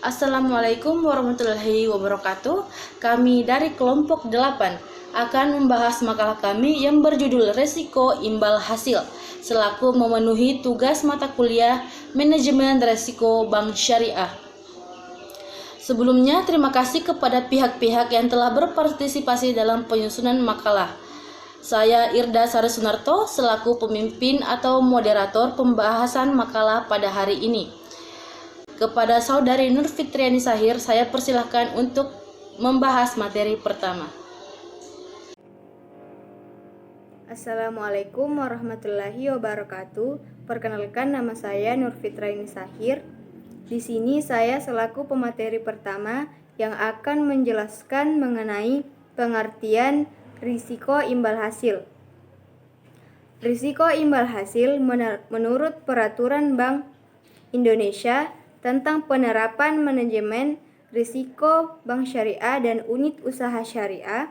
Assalamualaikum warahmatullahi wabarakatuh. Kami dari kelompok 8 akan membahas makalah kami yang berjudul Resiko Imbal Hasil selaku memenuhi tugas mata kuliah Manajemen Resiko Bank Syariah. Sebelumnya, terima kasih kepada pihak-pihak yang telah berpartisipasi dalam penyusunan makalah. Saya Irda Sari Sunarto selaku pemimpin atau moderator pembahasan makalah pada hari ini. Kepada Saudari Nur Fitriani Sahir, saya persilahkan untuk membahas materi pertama. Assalamualaikum warahmatullahi wabarakatuh. Perkenalkan, nama saya Nur Fitriani Sahir. Di sini saya selaku pemateri pertama yang akan menjelaskan mengenai pengertian risiko imbal hasil. Risiko imbal hasil menurut Peraturan Bank Indonesia tentang penerapan manajemen risiko bank syariah dan unit usaha syariah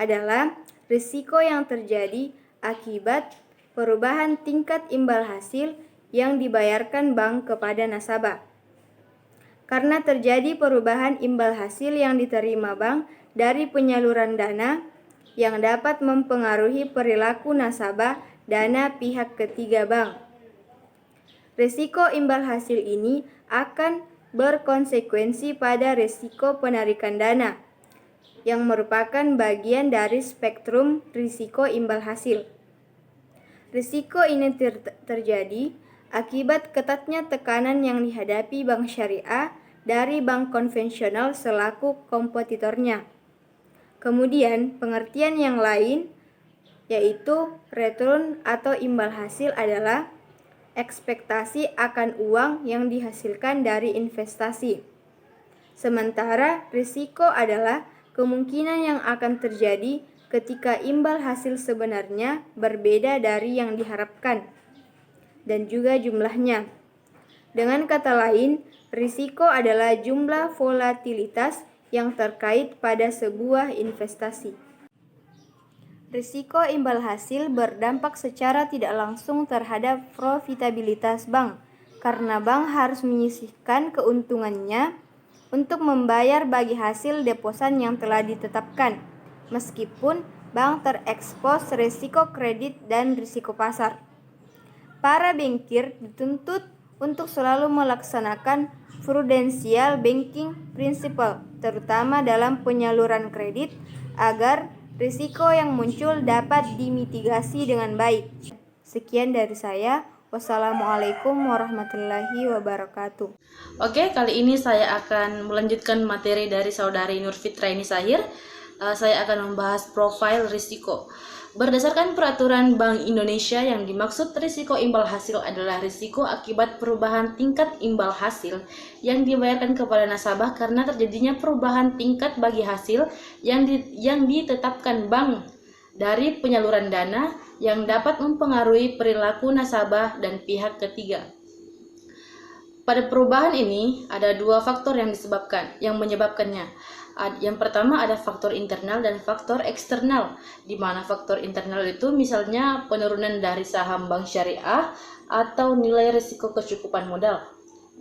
adalah risiko yang terjadi akibat perubahan tingkat imbal hasil yang dibayarkan bank kepada nasabah. Karena terjadi perubahan imbal hasil yang diterima bank dari penyaluran dana yang dapat mempengaruhi perilaku nasabah dana pihak ketiga bank. Risiko imbal hasil ini akan berkonsekuensi pada risiko penarikan dana, yang merupakan bagian dari spektrum risiko imbal hasil. Risiko ini terjadi akibat ketatnya tekanan yang dihadapi bank syariah dari bank konvensional selaku kompetitornya. Kemudian, pengertian yang lain yaitu return atau imbal hasil adalah ekspektasi akan uang yang dihasilkan dari investasi. Sementara risiko adalah kemungkinan yang akan terjadi ketika imbal hasil sebenarnya berbeda dari yang diharapkan dan juga jumlahnya. Dengan kata lain, risiko adalah jumlah volatilitas yang terkait pada sebuah investasi. Risiko imbal hasil berdampak secara tidak langsung terhadap profitabilitas bank, karena bank harus menyisihkan keuntungannya untuk membayar bagi hasil deposan yang telah ditetapkan, meskipun bank terekspos risiko kredit dan risiko pasar. Para bankir dituntut untuk selalu melaksanakan prudential banking principle, terutama dalam penyaluran kredit, agar risiko yang muncul dapat dimitigasi dengan baik. Sekian dari saya. Wassalamualaikum warahmatullahi wabarakatuh. Oke, kali ini saya akan melanjutkan materi dari Saudari Nur Fitriani Sahir. Saya akan membahas profil risiko. Berdasarkan peraturan Bank Indonesia, yang dimaksud risiko imbal hasil adalah risiko akibat perubahan tingkat imbal hasil yang dibayarkan kepada nasabah karena terjadinya perubahan tingkat bagi hasil yang ditetapkan bank dari penyaluran dana yang dapat mempengaruhi perilaku nasabah dan pihak ketiga. Pada perubahan ini ada dua faktor yang menyebabkannya. Yang pertama ada faktor internal dan faktor eksternal, di mana faktor internal itu misalnya penurunan dari saham bank syariah atau nilai risiko kecukupan modal.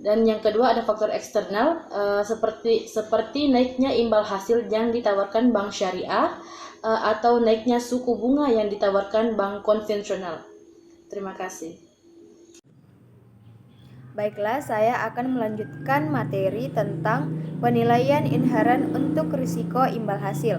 Dan yang kedua ada faktor eksternal, seperti naiknya imbal hasil yang ditawarkan bank syariah atau naiknya suku bunga yang ditawarkan bank konvensional. Terima kasih. Baiklah, saya akan melanjutkan materi tentang penilaian inheren untuk risiko imbal hasil.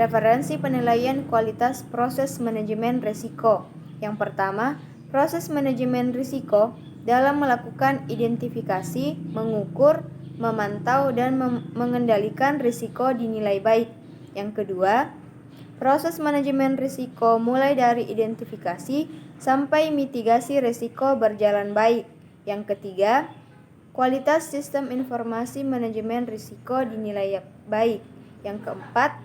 Referensi penilaian kualitas proses manajemen risiko. Yang pertama, proses manajemen risiko dalam melakukan identifikasi, mengukur, memantau, dan mengendalikan risiko dinilai baik. Yang kedua, proses manajemen risiko mulai dari identifikasi sampai mitigasi risiko berjalan baik. Yang ketiga, kualitas sistem informasi manajemen risiko dinilai baik. Yang keempat,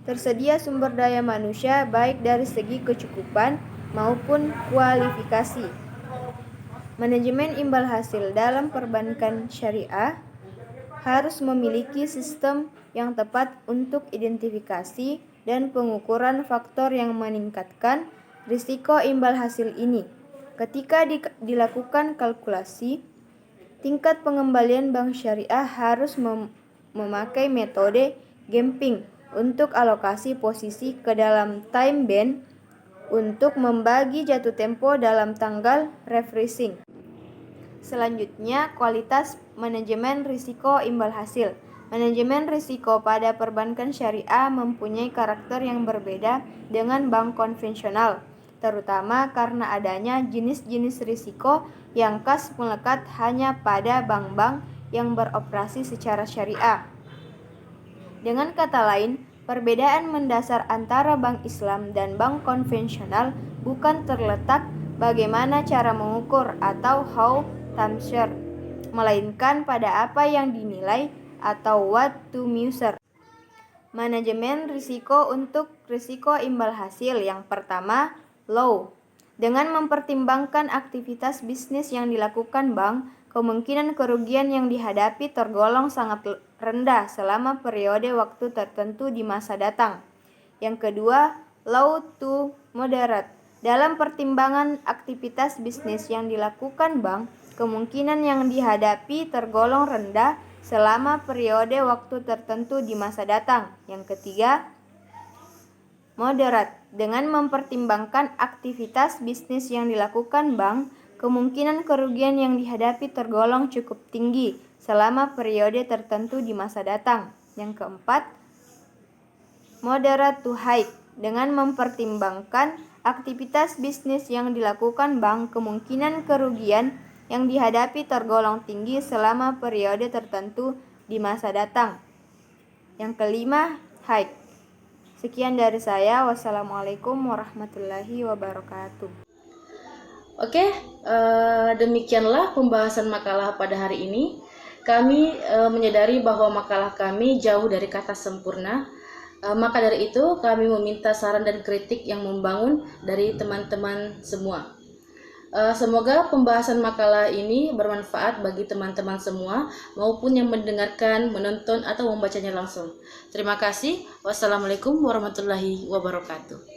tersedia sumber daya manusia baik dari segi kecukupan maupun kualifikasi. Manajemen imbal hasil dalam perbankan syariah harus memiliki sistem yang tepat untuk identifikasi dan pengukuran faktor yang meningkatkan risiko imbal hasil ini. Ketika dilakukan kalkulasi, tingkat pengembalian bank syariah harus memakai metode gamping untuk alokasi posisi ke dalam time band untuk membagi jatuh tempo dalam tanggal refreshing. Selanjutnya, kualitas manajemen risiko imbal hasil. Manajemen risiko pada perbankan syariah mempunyai karakter yang berbeda dengan bank konvensional, terutama karena adanya jenis-jenis risiko yang khas melekat hanya pada bank-bank yang beroperasi secara syariah. Dengan kata lain, perbedaan mendasar antara bank Islam dan bank konvensional bukan terletak bagaimana cara mengukur atau how to measure, melainkan pada apa yang dinilai atau what to measure. Manajemen risiko untuk risiko imbal hasil yang pertama, low. Dengan mempertimbangkan aktivitas bisnis yang dilakukan bank, kemungkinan kerugian yang dihadapi tergolong sangat rendah selama periode waktu tertentu di masa datang. Yang kedua, low to moderate. Dalam pertimbangan aktivitas bisnis yang dilakukan bank, kemungkinan yang dihadapi tergolong rendah selama periode waktu tertentu di masa datang. Yang ketiga, moderate. Dengan mempertimbangkan aktivitas bisnis yang dilakukan bank, kemungkinan kerugian yang dihadapi tergolong cukup tinggi selama periode tertentu di masa datang. Yang keempat, moderate to high. Dengan mempertimbangkan aktivitas bisnis yang dilakukan bank, kemungkinan kerugian yang dihadapi tergolong tinggi selama periode tertentu di masa datang. Yang kelima, high. Sekian dari saya. Wassalamualaikum warahmatullahi wabarakatuh. Oke, demikianlah pembahasan makalah pada hari ini. Kami menyadari bahwa makalah kami jauh dari kata sempurna. Maka dari itu kami meminta saran dan kritik yang membangun dari teman-teman semua. Semoga pembahasan makalah ini bermanfaat bagi teman-teman semua maupun yang mendengarkan, menonton, atau membacanya langsung. Terima kasih. Wassalamualaikum warahmatullahi wabarakatuh.